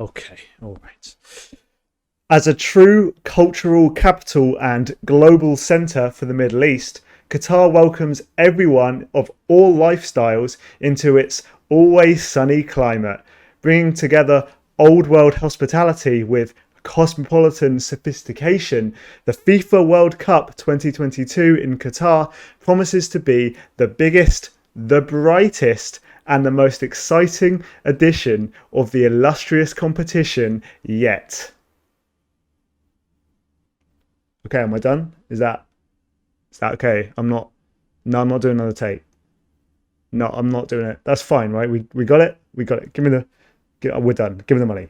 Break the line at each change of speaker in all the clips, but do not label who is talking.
Okay, all right. As a true cultural capital and global centre for the Middle East, Qatar welcomes everyone of all lifestyles into its always sunny climate, bringing together old world hospitality with cosmopolitan sophistication. The FIFA World Cup 2022 in Qatar promises to be the biggest, the brightest, and the most exciting edition of the illustrious competition yet. Okay, am I done? Is that okay? I'm not doing another take. No, I'm not doing it. That's fine, right? We got it. We got it. We're done. Give me the money.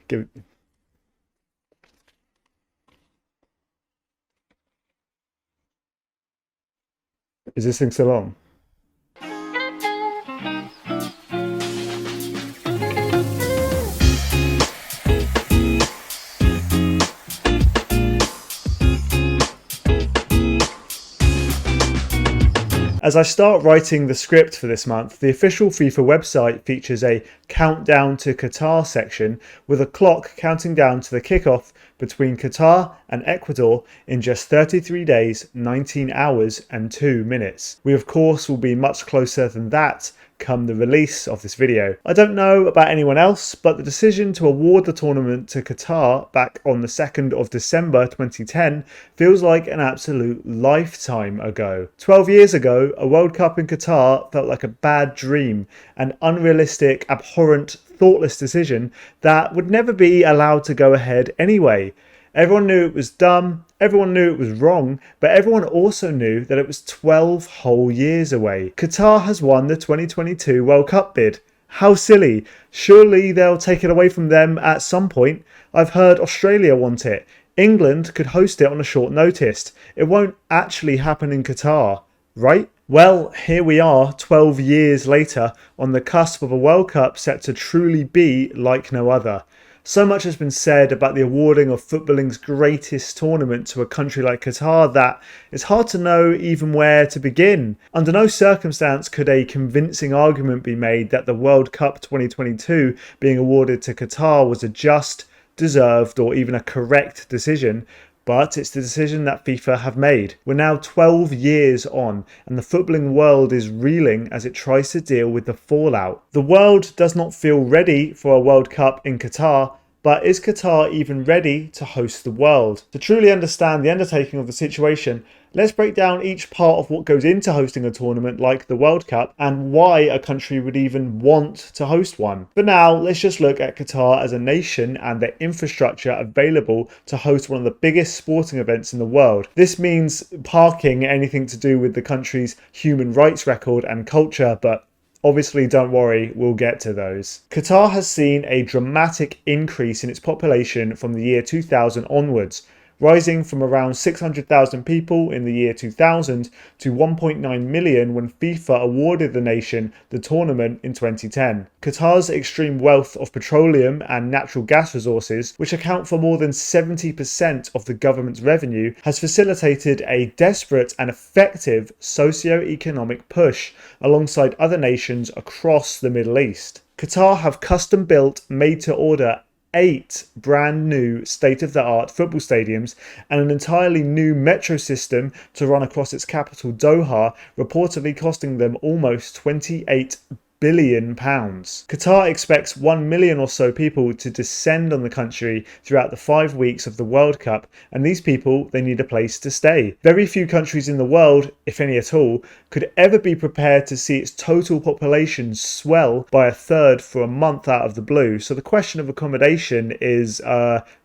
Is this thing still on? As I start writing the script for this month, the official FIFA website features a countdown to Qatar section with a clock counting down to the kickoff between Qatar and Ecuador in just 33 days, 19 hours and 2 minutes. We of course will be much closer than that come the release of this video. I don't know about anyone else, but the decision to award the tournament to Qatar back on the 2nd of December 2010 feels like an absolute lifetime ago. 12 years ago, a World Cup in Qatar felt like a bad dream, an unrealistic, abhorrent, thoughtless decision that would never be allowed to go ahead anyway. Everyone knew it was dumb, everyone knew it was wrong, but everyone also knew that it was 12 whole years away. Qatar has won the 2022 World Cup bid. How silly. Surely they'll take it away from them at some point. I've heard Australia want it. England could host it on a short notice. It won't actually happen in Qatar, right? Well, here we are 12 years later on the cusp of a World Cup set to truly be like no other. So much has been said about the awarding of footballing's greatest tournament to a country like Qatar that it's hard to know even where to begin. Under no circumstance could a convincing argument be made that the World Cup 2022 being awarded to Qatar was a just, deserved, or even a correct decision. But it's the decision that FIFA have made. We're now 12 years on, and the footballing world is reeling as it tries to deal with the fallout. The world does not feel ready for a World Cup in Qatar, but is Qatar even ready to host the world? To truly understand the undertaking of the situation, let's break down each part of what goes into hosting a tournament like the World Cup and why a country would even want to host one. For now, let's just look at Qatar as a nation and their infrastructure available to host one of the biggest sporting events in the world. This means parking anything to do with the country's human rights record and culture, but obviously, don't worry, we'll get to those. Qatar has seen a dramatic increase in its population from the year 2000 onwards, rising from around 600,000 people in the year 2000 to 1.9 million when FIFA awarded the nation the tournament in 2010. Qatar's extreme wealth of petroleum and natural gas resources, which account for more than 70% of the government's revenue, has facilitated a desperate and effective socio-economic push alongside other nations across the Middle East. Qatar have custom-built, made-to-order 8 brand new state-of-the-art football stadiums and an entirely new metro system to run across its capital Doha, reportedly costing them almost £28 billion. Qatar expects 1 million or so people to descend on the country throughout the 5 weeks of the World Cup, and these people, they need a place to stay. Very few countries in the world, if any at all, could ever be prepared to see its total population swell by a third for a month out of the blue, so the question of accommodation is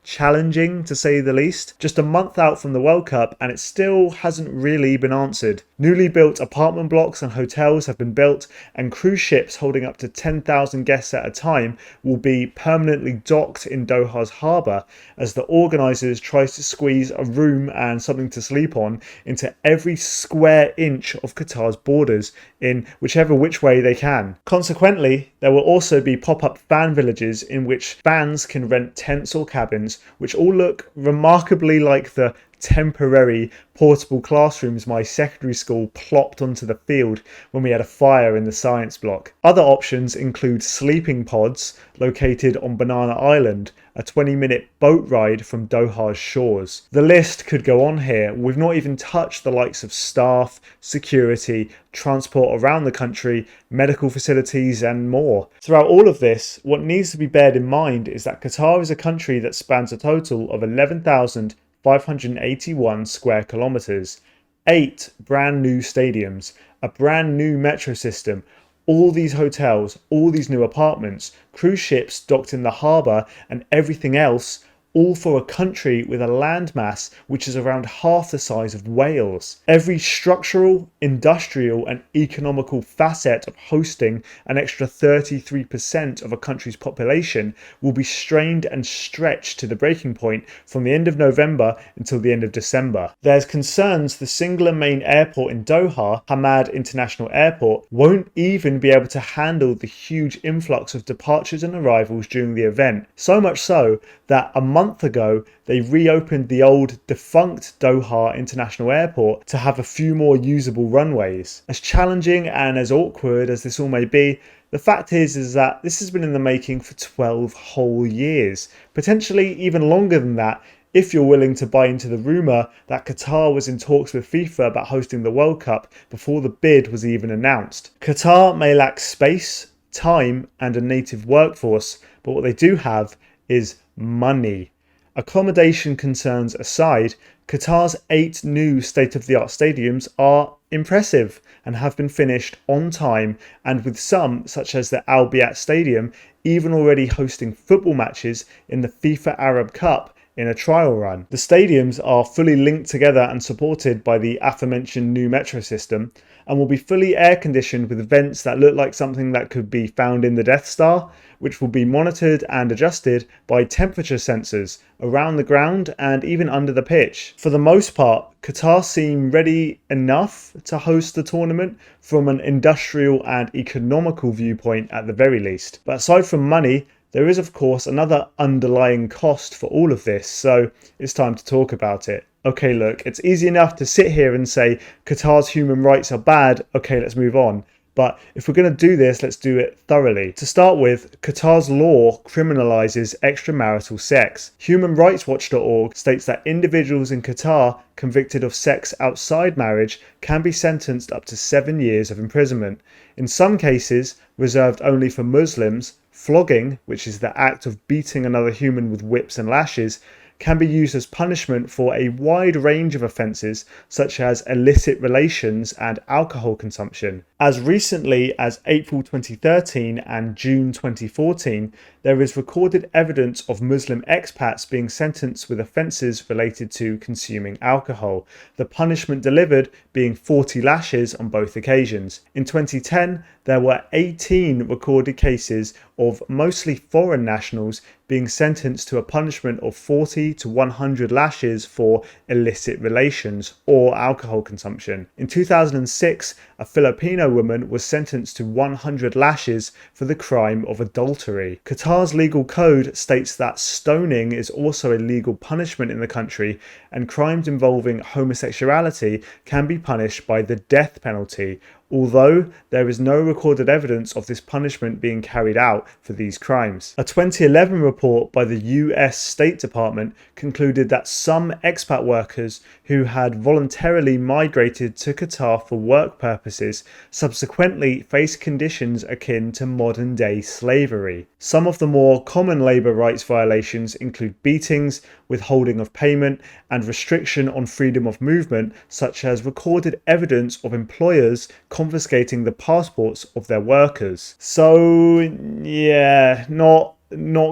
challenging to say the least. Just a month out from the World Cup and it still hasn't really been answered. Newly built apartment blocks and hotels have been built, and cruise ships holding up to 10,000 guests at a time will be permanently docked in Doha's harbour as the organisers try to squeeze a room and something to sleep on into every square inch of Qatar's borders in which way they can. Consequently, there will also be pop-up fan villages in which fans can rent tents or cabins, which all look remarkably like the temporary portable classrooms my secondary school plopped onto the field when we had a fire in the science block. Other options include sleeping pods located on Banana Island, a 20-minute boat ride from Doha's shores. The list could go on here. We've not even touched the likes of staff, security, transport around the country, medical facilities and more. Throughout all of this, what needs to be bared in mind is that Qatar is a country that spans a total of 11,581 square kilometers, 8 brand new stadiums, a brand new metro system, all these hotels, all these new apartments, cruise ships docked in the harbour and everything else, all for a country with a landmass which is around half the size of Wales. Every structural, industrial and economical facet of hosting an extra 33% of a country's population will be strained and stretched to the breaking point from the end of November until the end of December. There's concerns the singular main airport in Doha, Hamad International Airport, won't even be able to handle the huge influx of departures and arrivals during the event. So much so that a month ago they reopened the old defunct Doha International Airport to have a few more usable runways. As challenging and as awkward as this all may be, the fact is that this has been in the making for 12 whole years, potentially even longer than that if you're willing to buy into the rumour that Qatar was in talks with FIFA about hosting the World Cup before the bid was even announced. Qatar may lack space, time and a native workforce, but what they do have is money. Accommodation concerns aside, Qatar's 8 new state-of-the-art stadiums are impressive and have been finished on time, and with some, such as the Al Bayt Stadium, even already hosting football matches in the FIFA Arab Cup in a trial run. The stadiums are fully linked together and supported by the aforementioned new metro system, and will be fully air-conditioned with vents that look like something that could be found in the Death Star, which will be monitored and adjusted by temperature sensors around the ground and even under the pitch. For the most part, Qatar seem ready enough to host the tournament from an industrial and economical viewpoint at the very least. But aside from money, there is of course another underlying cost for all of this, so it's time to talk about it. Okay, look, it's easy enough to sit here and say Qatar's human rights are bad, okay, let's move on. But if we're going to do this, let's do it thoroughly. To start with, Qatar's law criminalises extramarital sex. HumanRightsWatch.org states that individuals in Qatar convicted of sex outside marriage can be sentenced up to 7 years of imprisonment. In some cases, reserved only for Muslims, flogging, which is the act of beating another human with whips and lashes, can be used as punishment for a wide range of offences such as illicit relations and alcohol consumption. As recently as April 2013 and June 2014, there is recorded evidence of Muslim expats being sentenced with offences related to consuming alcohol, the punishment delivered being 40 lashes on both occasions. In 2010, there were 18 recorded cases of mostly foreign nationals being sentenced to a punishment of 40 to 100 lashes for illicit relations or alcohol consumption. In 2006, a Filipino woman was sentenced to 100 lashes for the crime of adultery. Qatar's legal code states that stoning is also a legal punishment in the country, and crimes involving homosexuality can be punished by the death penalty, although there is no recorded evidence of this punishment being carried out for these crimes. A 2011 report by the US State Department concluded that some expat workers who had voluntarily migrated to Qatar for work purposes subsequently faced conditions akin to modern-day slavery. Some of the more common labour rights violations include beatings, withholding of payment, and restriction on freedom of movement, such as recorded evidence of employers confiscating the passports of their workers. So yeah, not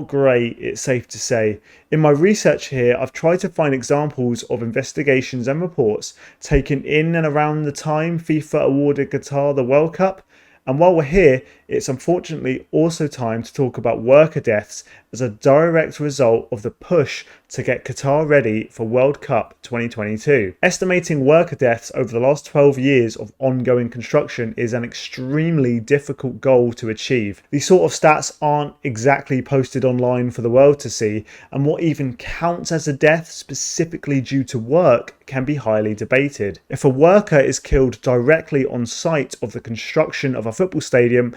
great, it's safe to say. In my research here, I've tried to find examples of investigations and reports taken in and around the time FIFA awarded Qatar the World Cup. And while we're here, it's unfortunately also time to talk about worker deaths as a direct result of the push to get Qatar ready for World Cup 2022. Estimating worker deaths over the last 12 years of ongoing construction is an extremely difficult goal to achieve. These sort of stats aren't exactly posted online for the world to see, and what even counts as a death specifically due to work can be highly debated. If a worker is killed directly on site of the construction of a football stadium,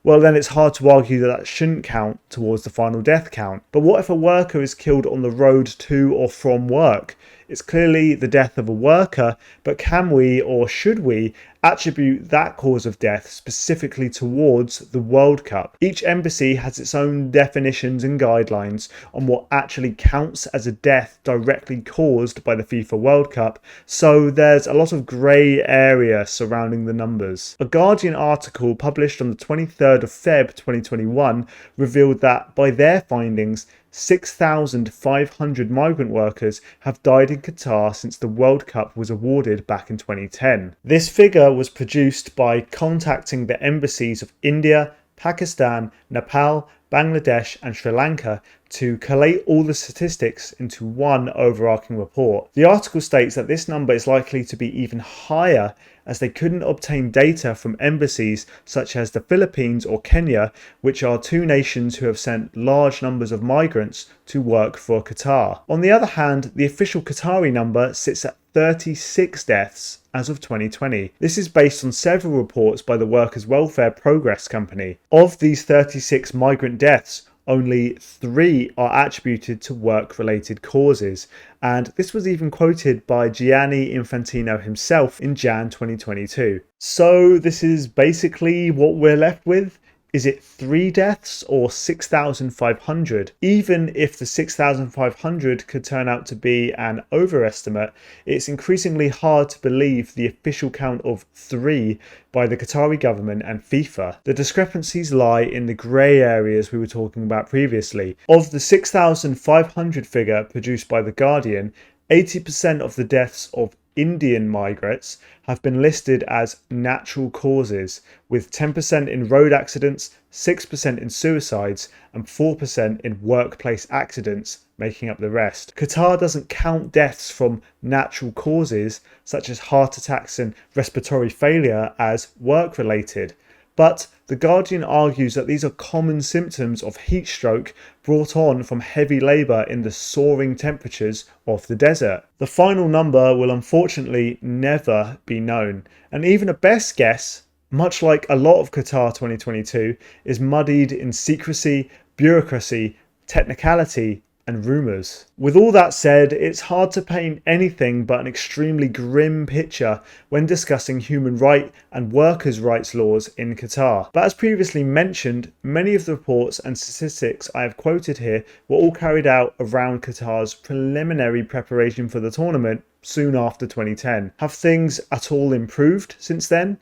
well, then it's hard to argue that that shouldn't count towards the final death count. But what if a worker is killed on the road to or from work? It's clearly the death of a worker, but can we or should we attribute that cause of death specifically towards the World Cup? Each embassy has its own definitions and guidelines on what actually counts as a death directly caused by the FIFA World Cup, so there's a lot of grey area surrounding the numbers. A Guardian article published on the 23rd of Feb 2021 revealed that, by their findings, 6,500 migrant workers have died in Qatar since the World Cup was awarded back in 2010. This figure was produced by contacting the embassies of India, Pakistan, Nepal, Bangladesh and Sri Lanka to collate all the statistics into one overarching report. The article states that this number is likely to be even higher, as they couldn't obtain data from embassies such as the Philippines or Kenya, which are two nations who have sent large numbers of migrants to work for Qatar. On the other hand, the official Qatari number sits at 36 deaths as of 2020. This is based on several reports by the Workers' Welfare Progress Company. Of these 36 migrant deaths, only 3 are attributed to work-related causes, and this was even quoted by Gianni Infantino himself in Jan 2022. So this is basically what we're left with. Is it 3 deaths or 6,500? Even if the 6,500 could turn out to be an overestimate, it's increasingly hard to believe the official count of 3 by the Qatari government and FIFA. The discrepancies lie in the grey areas we were talking about previously. Of the 6,500 figure produced by The Guardian, 80% of the deaths of Indian migrants have been listed as natural causes, with 10% in road accidents, 6% in suicides, and 4% in workplace accidents making up the rest. Qatar doesn't count deaths from natural causes, such as heart attacks and respiratory failure, as work-related. But The Guardian argues that these are common symptoms of heat stroke brought on from heavy labour in the soaring temperatures of the desert. The final number will unfortunately never be known, and even a best guess, much like a lot of Qatar 2022, is muddied in secrecy, bureaucracy, technicality, and rumours. With all that said, it's hard to paint anything but an extremely grim picture when discussing human rights and workers' rights laws in Qatar. But as previously mentioned, many of the reports and statistics I have quoted here were all carried out around Qatar's preliminary preparation for the tournament soon after 2010. Have things at all improved since then?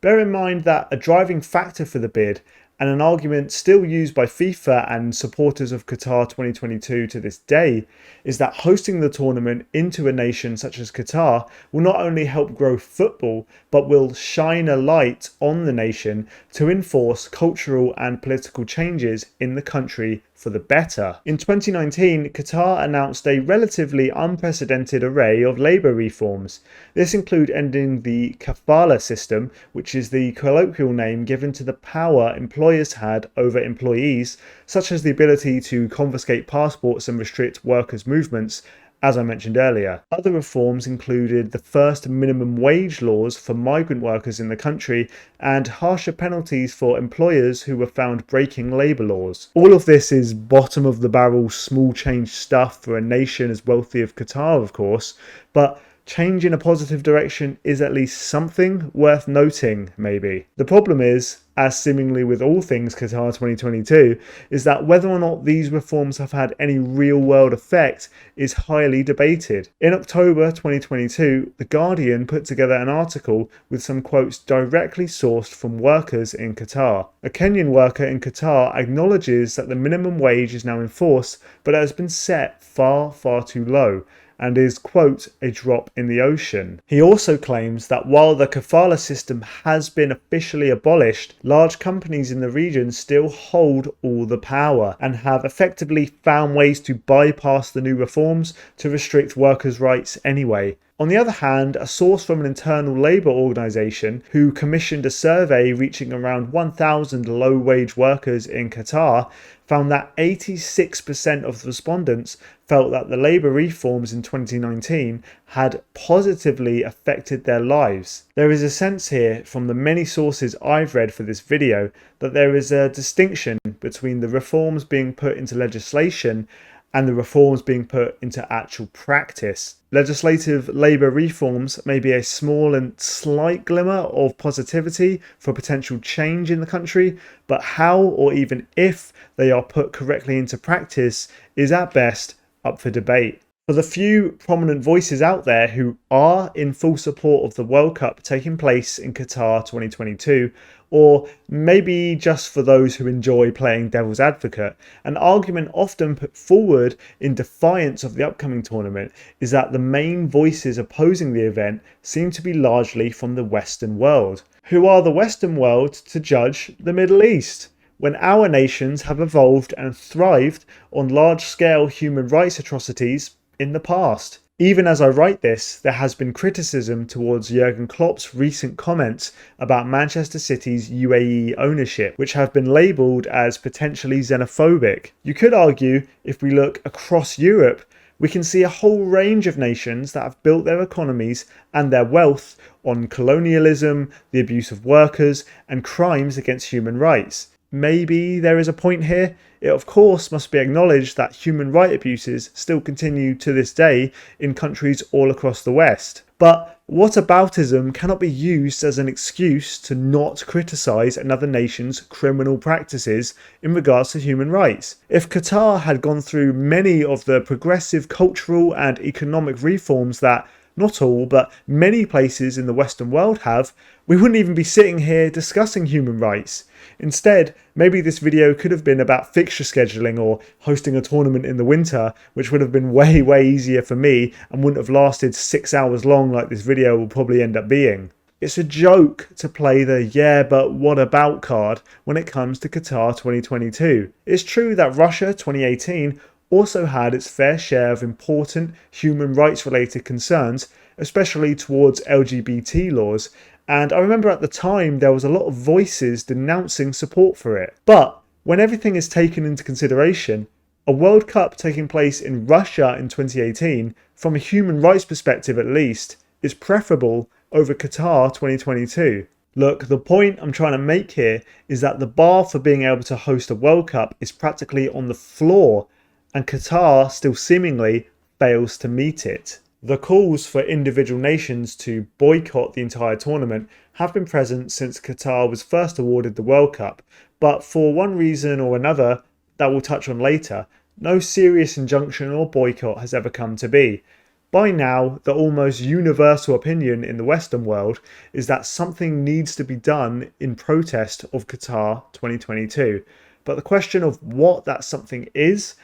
Bear in mind that a driving factor for the bid, and an argument still used by FIFA and supporters of Qatar 2022 to this day, is that hosting the tournament into a nation such as Qatar will not only help grow football, but will shine a light on the nation to enforce cultural and political changes in the country for the better. In 2019, Qatar announced a relatively unprecedented array of labour reforms. This include ending the kafala system, which is the colloquial name given to the power employers had over employees, such as the ability to confiscate passports and restrict workers' movements, as I mentioned earlier. Other reforms included the first minimum wage laws for migrant workers in the country and harsher penalties for employers who were found breaking labour laws. All of this is bottom of the barrel small change stuff for a nation as wealthy as Qatar, of course, but change in a positive direction is at least something worth noting, maybe. The problem is, as seemingly with all things Qatar 2022, is that whether or not these reforms have had any real-world effect is highly debated. In October 2022, The Guardian put together an article with some quotes directly sourced from workers in Qatar. A Kenyan worker in Qatar acknowledges that the minimum wage is now enforced, but it has been set far, far too low, and is, quote, a drop in the ocean. He also claims that while the kafala system has been officially abolished, large companies in the region still hold all the power and have effectively found ways to bypass the new reforms to restrict workers' rights anyway. On the other hand, a source from an internal labour organisation who commissioned a survey reaching around 1,000 low-wage workers in Qatar found that 86% of the respondents felt that the labour reforms in 2019 had positively affected their lives. There is a sense here from the many sources I've read for this video that there is a distinction between the reforms being put into legislation and the reforms being put into actual practice. Legislative labour reforms may be a small and slight glimmer of positivity for potential change in the country, but how or even if they are put correctly into practice is at best up for debate. For the few prominent voices out there who are in full support of the World Cup taking place in Qatar 2022, or maybe just for those who enjoy playing devil's advocate, an argument often put forward in defiance of the upcoming tournament is that the main voices opposing the event seem to be largely from the Western world. Who are the Western world to judge the Middle East? When our nations have evolved and thrived on large-scale human rights atrocities in the past. Even as I write this, there has been criticism towards Jurgen Klopp's recent comments about Manchester City's UAE ownership, which have been labelled as potentially xenophobic. You could argue, if we look across Europe, we can see a whole range of nations that have built their economies and their wealth on colonialism, the abuse of workers, and crimes against human rights. Maybe there is a point here. It of course must be acknowledged that human rights abuses still continue to this day in countries all across the West. But whataboutism cannot be used as an excuse to not criticise another nation's criminal practices in regards to human rights. If Qatar had gone through many of the progressive cultural and economic reforms that not all, but many places in the Western world have, we wouldn't even be sitting here discussing human rights. Instead, maybe this video could have been about fixture scheduling or hosting a tournament in the winter, which would have been way easier for me and wouldn't have lasted 6 hours long like this video will probably end up being. It's a joke to play the yeah but what about card when it comes to Qatar 2022. It's true that Russia 2018 also had its fair share of important human rights related concerns, especially towards LGBT laws, and I remember at the time there was a lot of voices denouncing support for it. But when everything is taken into consideration, a World Cup taking place in Russia in 2018, from a human rights perspective at least, is preferable over Qatar 2022. Look, the point I'm trying to make here is that the bar for being able to host a World Cup is practically on the floor, and Qatar still seemingly fails to meet it. The calls for individual nations to boycott the entire tournament have been present since Qatar was first awarded the World Cup, but for one reason or another that we'll touch on later, no serious injunction or boycott has ever come to be. By now, the almost universal opinion in the Western world is that something needs to be done in protest of Qatar 2022, but the question of what that something is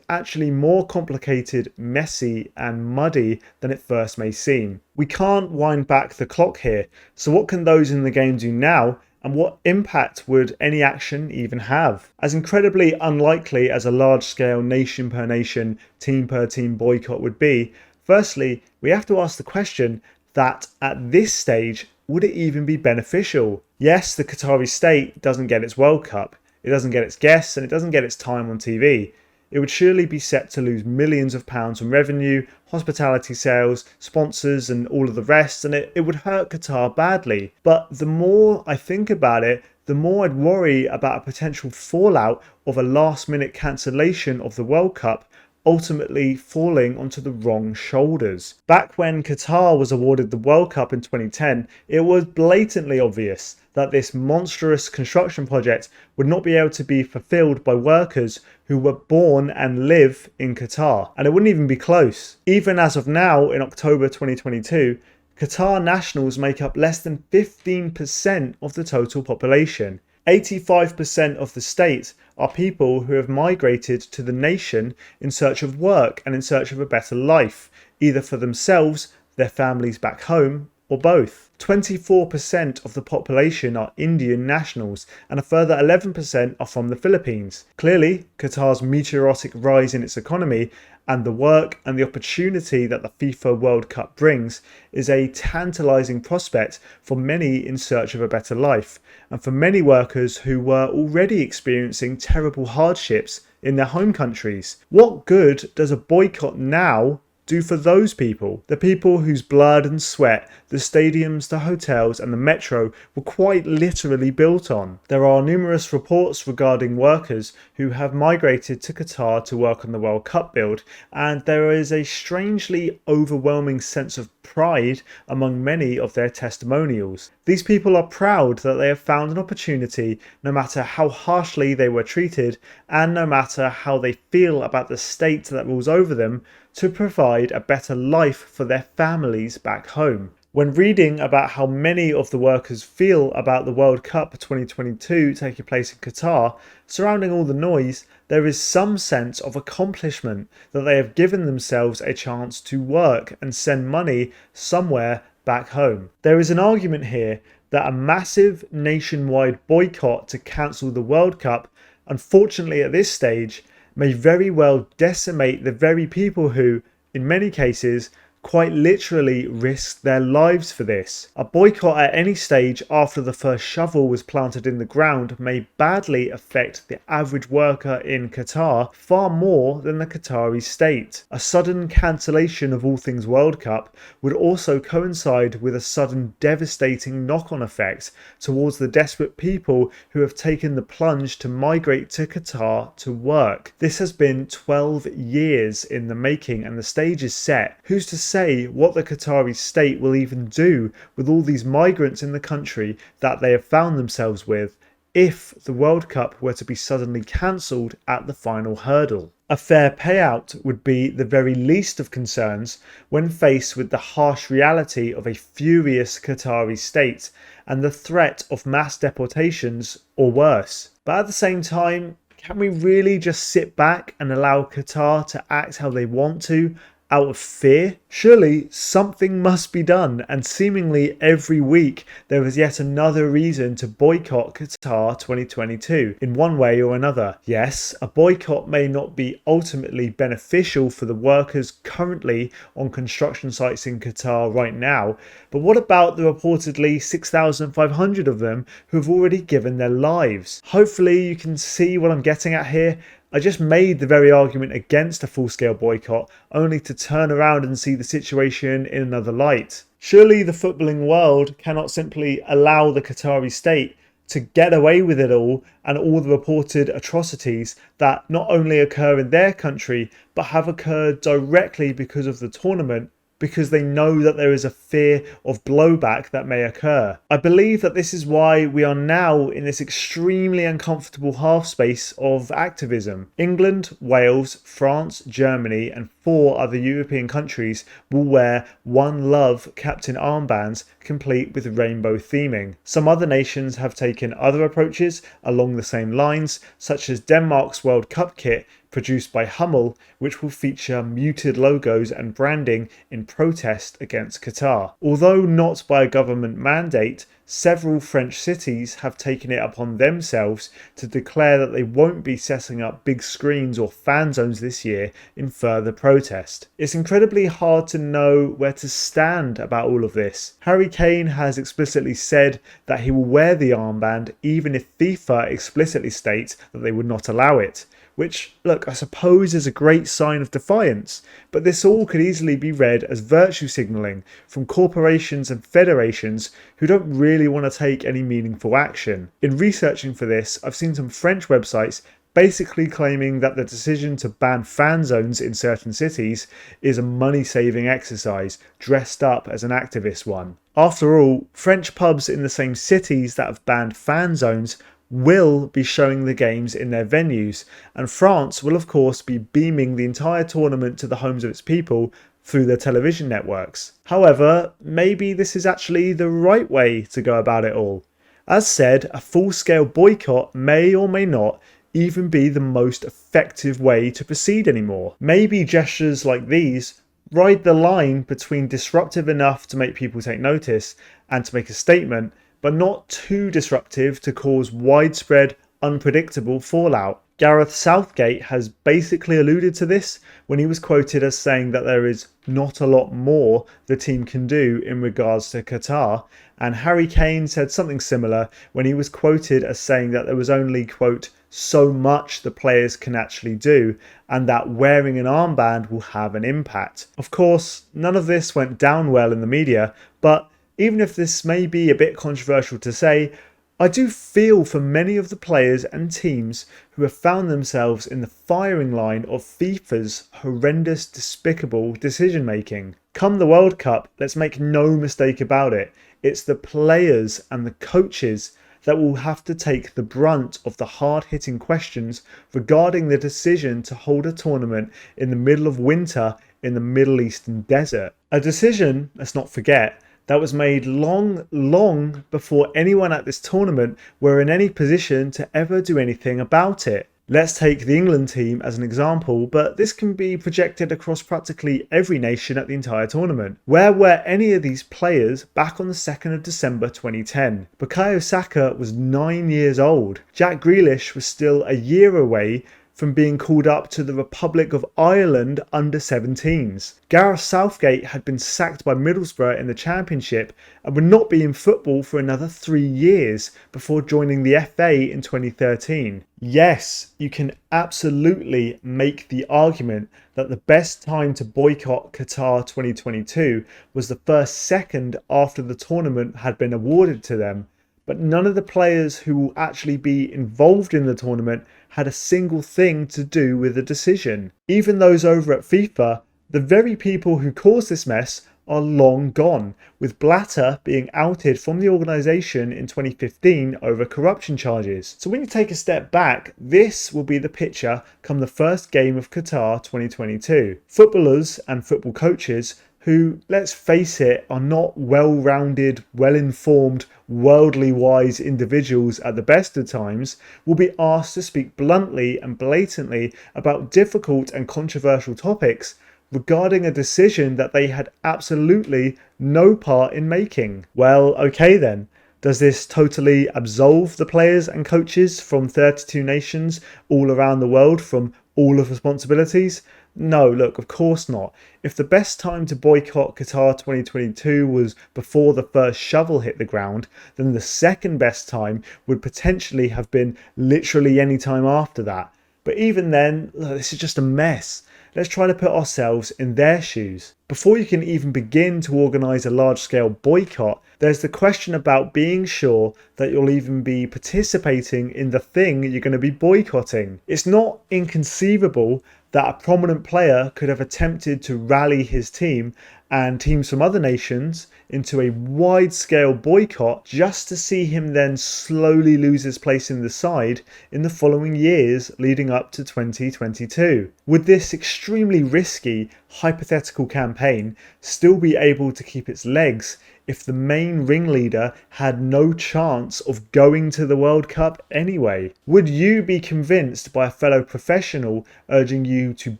actually more complicated, messy and muddy than it first may seem. We can't wind back the clock here, so what can those in the game do now, and what impact would any action even have? As incredibly unlikely as a large-scale nation-per-nation, team-per-team boycott would be, firstly, we have to ask the question that at this stage, would it even be beneficial? Yes, the Qatari state doesn't get its World Cup, it doesn't get its guests, and it doesn't get its time on TV. It would surely be set to lose millions of pounds in revenue, hospitality sales, sponsors and all of the rest, and it would hurt Qatar badly. But the more I think about it, the more I'd worry about a potential fallout of a last-minute cancellation of the World Cup ultimately falling onto the wrong shoulders. Back when Qatar was awarded the World Cup in 2010, it was blatantly obvious that this monstrous construction project would not be able to be fulfilled by workers who were born and live in Qatar, and it wouldn't even be close. Even as of now, in October 2022, Qatar nationals make up less than 15% of the total population. 85% of the state are people who have migrated to the nation in search of work and in search of a better life, either for themselves, their families back home, or both. 24% of the population are Indian nationals, and a further 11% are from the Philippines. Clearly, Qatar's meteoric rise in its economy and the work and the opportunity that the FIFA World Cup brings is a tantalising prospect for many in search of a better life, and for many workers who were already experiencing terrible hardships in their home countries. What good does a boycott now do for those people? The people whose blood and sweat the stadiums, the hotels and the metro were quite literally built on. There are numerous reports regarding workers who have migrated to Qatar to work on the World Cup build, and there is a strangely overwhelming sense of pride among many of their testimonials. These people are proud that they have found an opportunity, no matter how harshly they were treated and no matter how they feel about the state that rules over them, to provide a better life for their families back home. When reading about how many of the workers feel about the World Cup 2022 taking place in Qatar, surrounding all the noise, there is some sense of accomplishment that they have given themselves a chance to work and send money somewhere back home. There is an argument here that a massive nationwide boycott to cancel the World Cup, unfortunately at this stage, may very well decimate the very people who, in many cases, quite literally risked their lives for this. A boycott at any stage after the first shovel was planted in the ground may badly affect the average worker in Qatar far more than the Qatari state. A sudden cancellation of all things World Cup would also coincide with a sudden devastating knock-on effect towards the desperate people who have taken the plunge to migrate to Qatar to work. This has been 12 years in the making and the stage is set. Who's to say what the Qatari state will even do with all these migrants in the country that they have found themselves with if the World Cup were to be suddenly cancelled at the final hurdle? A fair payout would be the very least of concerns when faced with the harsh reality of a furious Qatari state and the threat of mass deportations or worse. But at the same time, can we really just sit back and allow Qatar to act how they want to out of fear? Surely something must be done, and seemingly every week there is yet another reason to boycott Qatar 2022 in one way or another. Yes, a boycott may not be ultimately beneficial for the workers currently on construction sites in Qatar right now, but what about the reportedly 6,500 of them who have already given their lives? Hopefully you can see what I'm getting at here. I just made the very argument against a full-scale boycott, only to turn around and see the situation in another light. Surely the footballing world cannot simply allow the Qatari state to get away with it all and all the reported atrocities that not only occur in their country, but have occurred directly because of the tournament, because they know that there is a fear of blowback that may occur. I believe that this is why we are now in this extremely uncomfortable half space of activism. England, Wales, France, Germany and 4 other European countries will wear One Love captain armbands complete with rainbow theming. Some other nations have taken other approaches along the same lines, such as Denmark's World Cup kit produced by Hummel, which will feature muted logos and branding in protest against Qatar. Although not by a government mandate, several French cities have taken it upon themselves to declare that they won't be setting up big screens or fan zones this year in further protest. It's incredibly hard to know where to stand about all of this. Harry Kane has explicitly said that he will wear the armband even if FIFA explicitly states that they would not allow it. Which, look, I suppose is a great sign of defiance, but this all could easily be read as virtue signalling from corporations and federations who don't really want to take any meaningful action. In researching for this, I've seen some French websites basically claiming that the decision to ban fan zones in certain cities is a money-saving exercise dressed up as an activist one. After all, French pubs in the same cities that have banned fan zones will be showing the games in their venues, and France will of course be beaming the entire tournament to the homes of its people through their television networks. However, maybe this is actually the right way to go about it all. As said, a full-scale boycott may or may not even be the most effective way to proceed anymore. Maybe gestures like these ride the line between disruptive enough to make people take notice and to make a statement, but not too disruptive to cause widespread, unpredictable fallout. Gareth Southgate has basically alluded to this when he was quoted as saying that there is not a lot more the team can do in regards to Qatar, and Harry Kane said something similar when he was quoted as saying that there was only, quote, so much the players can actually do, and that wearing an armband will have an impact. Of course, none of this went down well in the media, but even if this may be a bit controversial to say, I do feel for many of the players and teams who have found themselves in the firing line of FIFA's horrendous, despicable decision making. Come the World Cup, let's make no mistake about it, it's the players and the coaches that will have to take the brunt of the hard-hitting questions regarding the decision to hold a tournament in the middle of winter in the Middle Eastern desert. A decision, let's not forget, that was made long before anyone at this tournament were in any position to ever do anything about it. Let's take the England team as an example, but this can be projected across practically every nation at the entire tournament. Where were any of these players back on the 2nd of December 2010? Bukayo Saka was 9 years old. Jack Grealish was still a year away from being called up to the Republic of Ireland under-17s. Gareth Southgate had been sacked by Middlesbrough in the Championship and would not be in football for another 3 years before joining the FA in 2013. Yes, you can absolutely make the argument that the best time to boycott Qatar 2022 was the first second after the tournament had been awarded to them, but none of the players who will actually be involved in the tournament had a single thing to do with the decision. Even those over at FIFA, the very people who caused this mess are long gone, with Blatter being outed from the organisation in 2015 over corruption charges. So when you take a step back, this will be the picture come the first game of Qatar 2022. Footballers and football coaches who, let's face it, are not well-rounded, well-informed, worldly wise individuals at the best of times, will be asked to speak bluntly and blatantly about difficult and controversial topics regarding a decision that they had absolutely no part in making. Well, okay then. Does this totally absolve the players and coaches from 32 nations all around the world from all of responsibilities? No, look, of course not. If the best time to boycott Qatar 2022 was before the first shovel hit the ground, then the second best time would potentially have been literally any time after that. But even then, look, this is just a mess. Let's try to put ourselves in their shoes. Before you can even begin to organise a large-scale boycott, there's the question about being sure that you'll even be participating in the thing you're going to be boycotting. It's not inconceivable that a prominent player could have attempted to rally his team and teams from other nations into a wide-scale boycott just to see him then slowly lose his place in the side in the following years leading up to 2022. Would this extremely risky, hypothetical campaign still be able to keep its legs if the main ringleader had no chance of going to the World Cup anyway? Would you be convinced by a fellow professional urging you to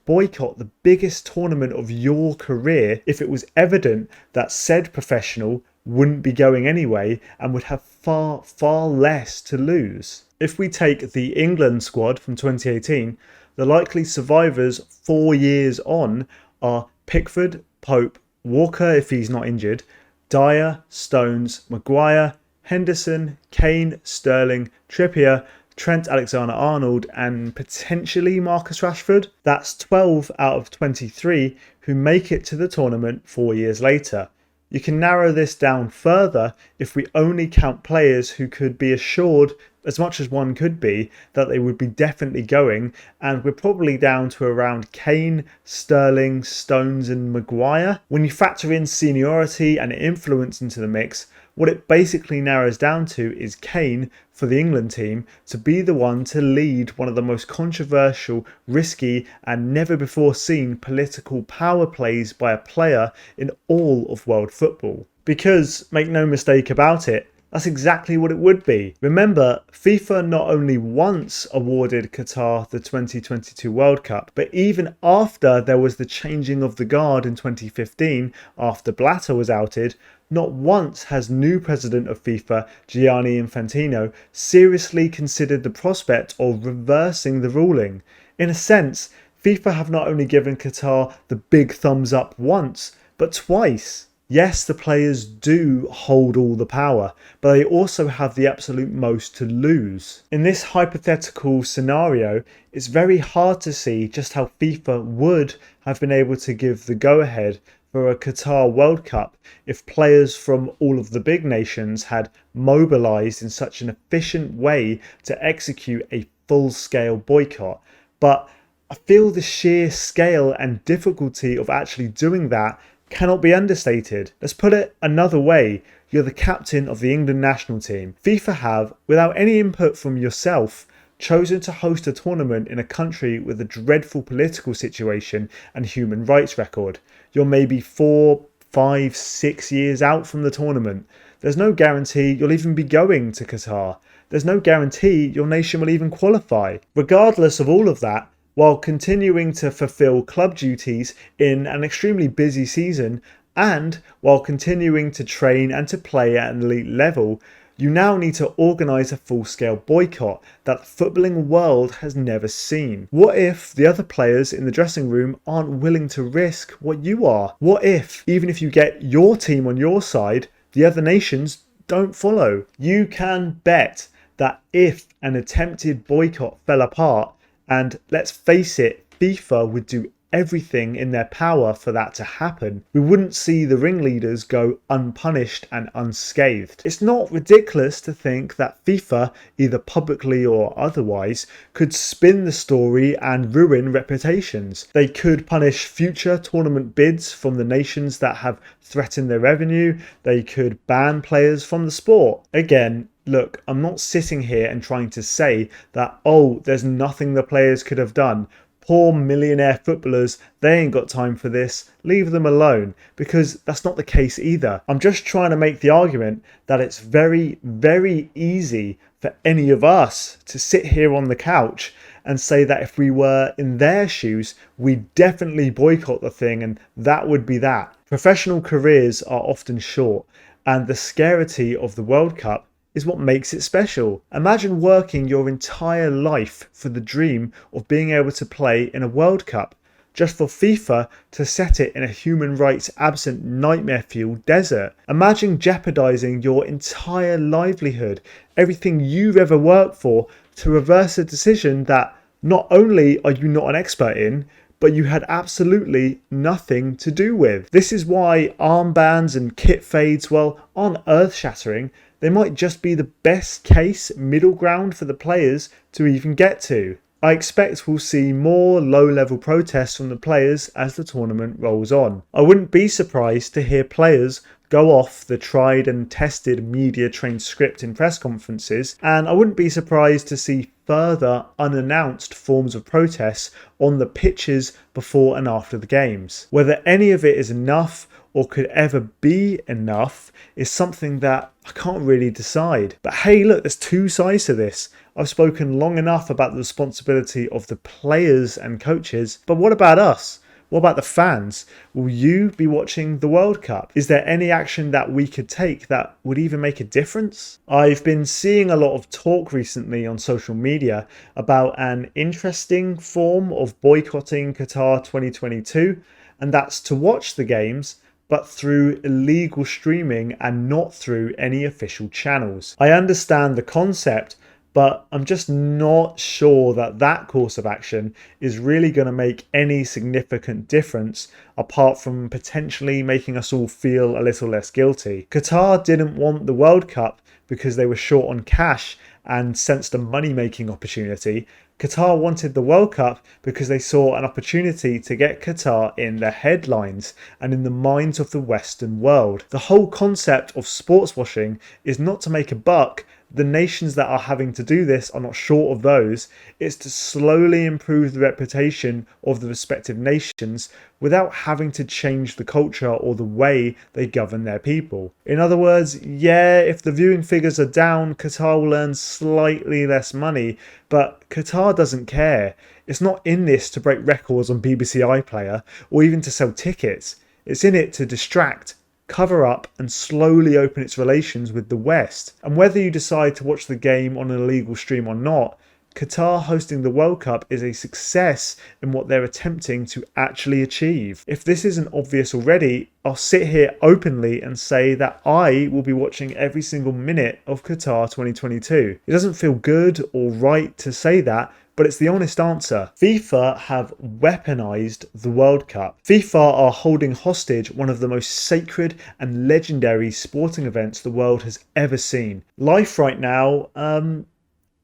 boycott the biggest tournament of your career if it was evident that said professional wouldn't be going anyway and would have far less to lose? If we take the England squad from 2018, the likely survivors 4 years on are Pickford, Pope, Walker if he's not injured, Dyer, Stones, Maguire, Henderson, Kane, Sterling, Trippier, Trent Alexander-Arnold and potentially Marcus Rashford. That's 12 out of 23 who make it to the tournament 4 years later. You can narrow this down further if we only count players who could be assured, as much as one could be, that they would be definitely going, and we're probably down to around Kane, Sterling, Stones and Maguire. When you factor in seniority and influence into the mix, what it basically narrows down to is Kane for the England team to be the one to lead one of the most controversial, risky and never before seen political power plays by a player in all of world football. Because, make no mistake about it, That's exactly what it would be. Remember, FIFA not only once awarded Qatar the 2022 World Cup, but even after there was the changing of the guard in 2015, after Blatter was outed, not once has new president of FIFA, Gianni Infantino, seriously considered the prospect of reversing the ruling. In a sense, FIFA have not only given Qatar the big thumbs up once, but twice. Yes, the players do hold all the power, but they also have the absolute most to lose. In this hypothetical scenario, it's very hard to see just how FIFA would have been able to give the go-ahead for a Qatar World Cup if players from all of the big nations had mobilised in such an efficient way to execute a full-scale boycott. But I feel the sheer scale and difficulty of actually doing that cannot be understated. Let's put it another way. You're the captain of the England national team. FIFA have, without any input from yourself, chosen to host a tournament in a country with a dreadful political situation and human rights record. You're maybe 4, 5, 6 years out from the tournament. There's no guarantee you'll even be going to Qatar. There's no guarantee your nation will even qualify. Regardless of all of that, while continuing to fulfill club duties in an extremely busy season, and while continuing to train and to play at an elite level, you now need to organise a full-scale boycott that the footballing world has never seen. What if the other players in the dressing room aren't willing to risk what you are? What if, even if you get your team on your side, the other nations don't follow? You can bet that if an attempted boycott fell apart, and let's face it, FIFA would do everything in their power for that to happen, we wouldn't see the ringleaders go unpunished and unscathed. It's not ridiculous to think that FIFA, either publicly or otherwise, could spin the story and ruin reputations. They could punish future tournament bids from the nations that have threatened their revenue. They could ban players from the sport. Again, look, I'm not sitting here and trying to say that, oh, there's nothing the players could have done. Poor millionaire footballers, they ain't got time for this. Leave them alone, because that's not the case either. I'm just trying to make the argument that it's very, very easy for any of us to sit here on the couch and say that if we were in their shoes, we'd definitely boycott the thing and that would be that. Professional careers are often short, and the scarcity of the World Cup is what makes it special. Imagine working your entire life for the dream of being able to play in a World Cup, just for FIFA to set it in a human rights absent nightmare-fueled desert. Imagine jeopardising your entire livelihood, everything you've ever worked for, to reverse a decision that not only are you not an expert in, but you had absolutely nothing to do with. This is why armbands and kit fades, well, aren't earth-shattering. They might just be the best case middle ground for the players to even get to. I expect we'll see more low-level protests from the players as the tournament rolls on. I wouldn't be surprised to hear players go off the tried and tested media-trained script in press conferences, and I wouldn't be surprised to see further unannounced forms of protests on the pitches before and after the games. Whether any of it is enough or could ever be enough is something that I can't really decide. But hey, look, there's two sides to this. I've spoken long enough about the responsibility of the players and coaches, but what about us? What about the fans? Will you be watching the World Cup? Is there any action that we could take that would even make a difference? I've been seeing a lot of talk recently on social media about an interesting form of boycotting Qatar 2022, and that's to watch the games, but through illegal streaming and not through any official channels. I understand the concept, but I'm just not sure that that course of action is really going to make any significant difference apart from potentially making us all feel a little less guilty. Qatar didn't want the World Cup because they were short on cash and sensed a money-making opportunity. Qatar wanted the World Cup because they saw an opportunity to get Qatar in the headlines and in the minds of the Western world. The whole concept of sports washing is not to make a buck, The nations that are having to do this are not short of those. It's to slowly improve the reputation of the respective nations without having to change the culture or the way they govern their people. In other words, yeah, if the viewing figures are down, Qatar will earn slightly less money, but Qatar doesn't care. It's not in this to break records on BBC iPlayer or even to sell tickets. It's in it to distract, cover up and slowly open its relations with the West. And whether you decide to watch the game on an illegal stream or not, Qatar hosting the World Cup is a success in what they're attempting to actually achieve. If this isn't obvious already, I'll sit here openly and say that I will be watching every single minute of Qatar 2022. It doesn't feel good or right to say that, but it's the honest answer. FIFA have weaponized the World Cup. FIFA are holding hostage one of the most sacred and legendary sporting events the world has ever seen. Life right now,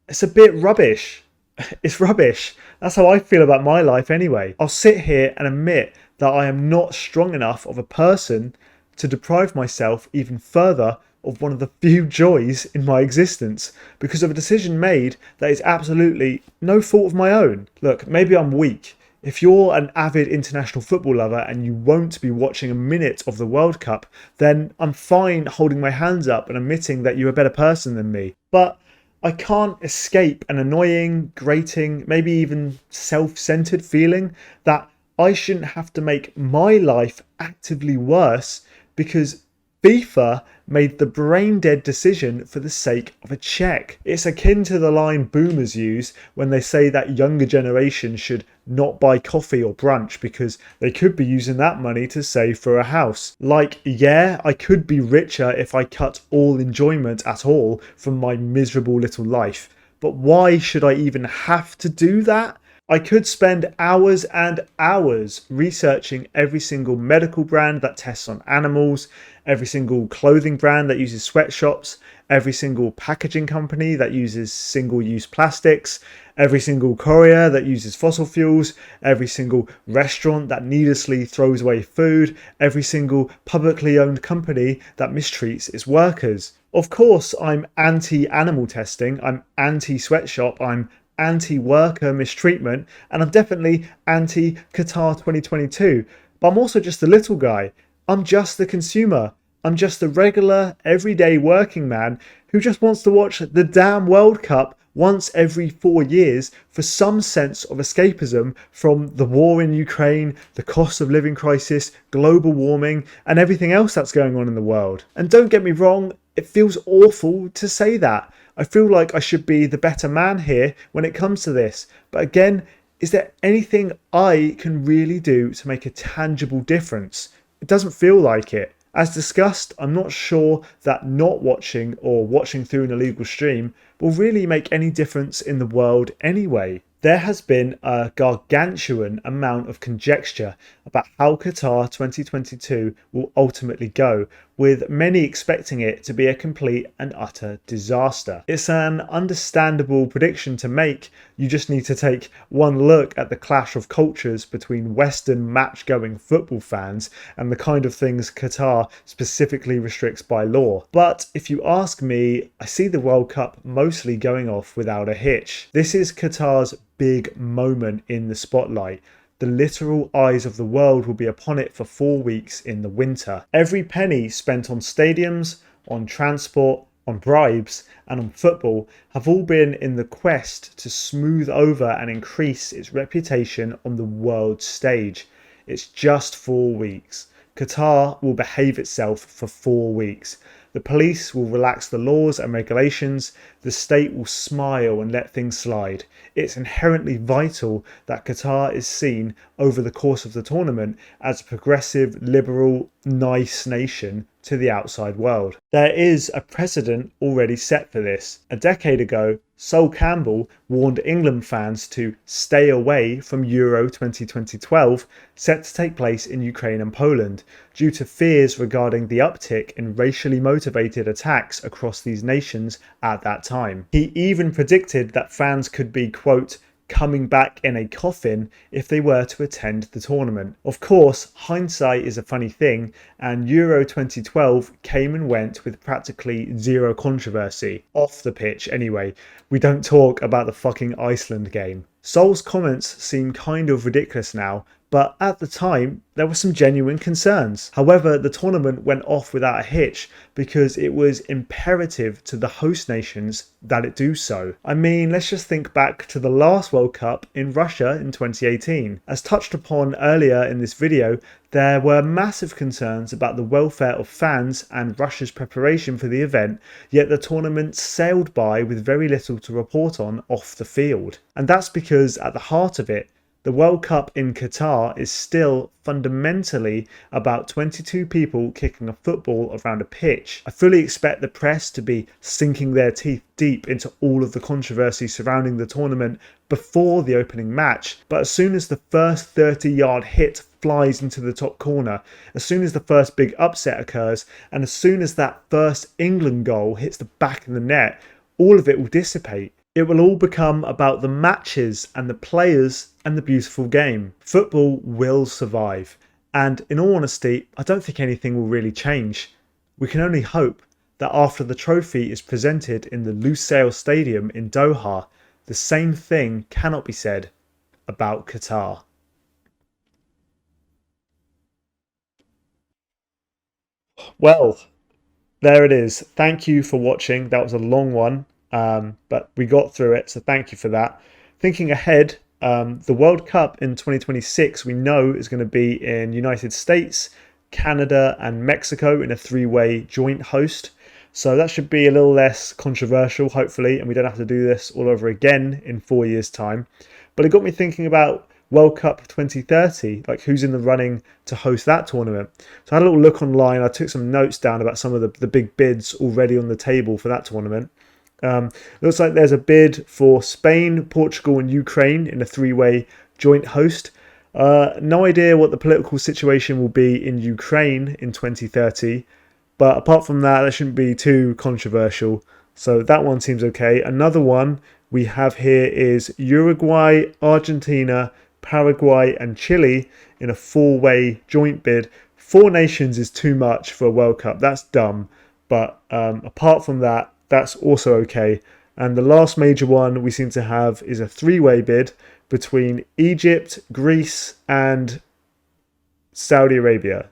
it's a bit rubbish. It's rubbish. That's how I feel about my life anyway. I'll sit here and admit that I am not strong enough of a person to deprive myself even further of one of the few joys in my existence because of a decision made that is absolutely no fault of my own. Look, maybe I'm weak. If you're an avid international football lover and you won't be watching a minute of the World Cup, then I'm fine holding my hands up and admitting that you're a better person than me. But I can't escape an annoying, grating, maybe even self-centered feeling that I shouldn't have to make my life actively worse because FIFA made the brain-dead decision for the sake of a check. It's akin to the line boomers use when they say that younger generations should not buy coffee or brunch because they could be using that money to save for a house. Like, yeah, I could be richer if I cut all enjoyment at all from my miserable little life. But why should I even have to do that? I could spend hours and hours researching every single medical brand that tests on animals, every single clothing brand that uses sweatshops, every single packaging company that uses single-use plastics, every single courier that uses fossil fuels, every single restaurant that needlessly throws away food, every single publicly owned company that mistreats its workers. Of course, I'm anti-animal testing, I'm anti-sweatshop, I'm anti-worker mistreatment, and I'm definitely anti-Qatar 2022. But I'm also just a little guy. I'm just the consumer. I'm just a regular, everyday working man who just wants to watch the damn World Cup once every 4 years for some sense of escapism from the war in Ukraine, the cost of living crisis, global warming, and everything else that's going on in the world. And don't get me wrong, it feels awful to say that. I feel like I should be the better man here when it comes to this. But again, is there anything I can really do to make a tangible difference? It doesn't feel like it. As discussed, I'm not sure that not watching or watching through an illegal stream will really make any difference in the world anyway. There has been a gargantuan amount of conjecture about how Qatar 2022 will ultimately go, with many expecting it to be a complete and utter disaster. It's an understandable prediction to make. You just need to take one look at the clash of cultures between Western match-going football fans and the kind of things Qatar specifically restricts by law. But if you ask me, I see the World Cup mostly going off without a hitch. This is Qatar's big moment in the spotlight. The literal eyes of the world will be upon it for 4 weeks in the winter. Every penny spent on stadiums, on transport, on bribes, and on football have all been in the quest to smooth over and increase its reputation on the world stage. It's just 4 weeks. Qatar will behave itself for 4 weeks. The police will relax the laws and regulations. The state will smile and let things slide. It's inherently vital that Qatar is seen over the course of the tournament as a progressive, liberal, nice nation to the outside world. There is a precedent already set for this. A decade ago, Sol Campbell warned England fans to stay away from Euro 2012, set to take place in Ukraine and Poland, due to fears regarding the uptick in racially motivated attacks across these nations at that time. He even predicted that fans could be, quote, coming back in a coffin if they were to attend the tournament. Of course, hindsight is a funny thing, and Euro 2012 came and went with practically zero controversy. Off the pitch, anyway. We don't talk about the fucking Iceland game. Sol's comments seem kind of ridiculous now, but at the time, there were some genuine concerns. However, the tournament went off without a hitch because it was imperative to the host nations that it do so. I mean, let's just think back to the last World Cup in Russia in 2018. As touched upon earlier in this video, there were massive concerns about the welfare of fans and Russia's preparation for the event, yet the tournament sailed by with very little to report on off the field. And that's because at the heart of it, the World Cup in Qatar is still fundamentally about 22 people kicking a football around a pitch. I fully expect the press to be sinking their teeth deep into all of the controversy surrounding the tournament before the opening match, but as soon as the first 30-yard hit flies into the top corner, as soon as the first big upset occurs, and as soon as that first England goal hits the back of the net, all of it will dissipate. It will all become about the matches and the players and the beautiful game. Football will survive. And in all honesty, I don't think anything will really change. We can only hope that after the trophy is presented in the Lusail Stadium in Doha, the same thing cannot be said about Qatar. Well, there it is. Thank you for watching. That was a long one. But we got through it, so thank you for that. Thinking ahead, the World Cup in 2026 we know is going to be in United States, Canada and Mexico in a three-way joint host. So that should be a little less controversial, hopefully, and we don't have to do this all over again in 4 years' time. But it got me thinking about World Cup 2030, like who's in the running to host that tournament. So I had a little look online. I took some notes down about some of the big bids already on the table for that tournament. Looks like there's a bid for Spain, Portugal and Ukraine in a three-way joint host. No idea what the political situation will be in Ukraine in 2030, but apart from that, that shouldn't be too controversial. So that one seems okay. Another one we have here is Uruguay, Argentina, Paraguay and Chile in a four-way joint bid. 4 nations is too much for a World Cup. That's dumb. But apart from that, that's also okay. And the last major one we seem to have is a three-way bid between Egypt, Greece and Saudi Arabia.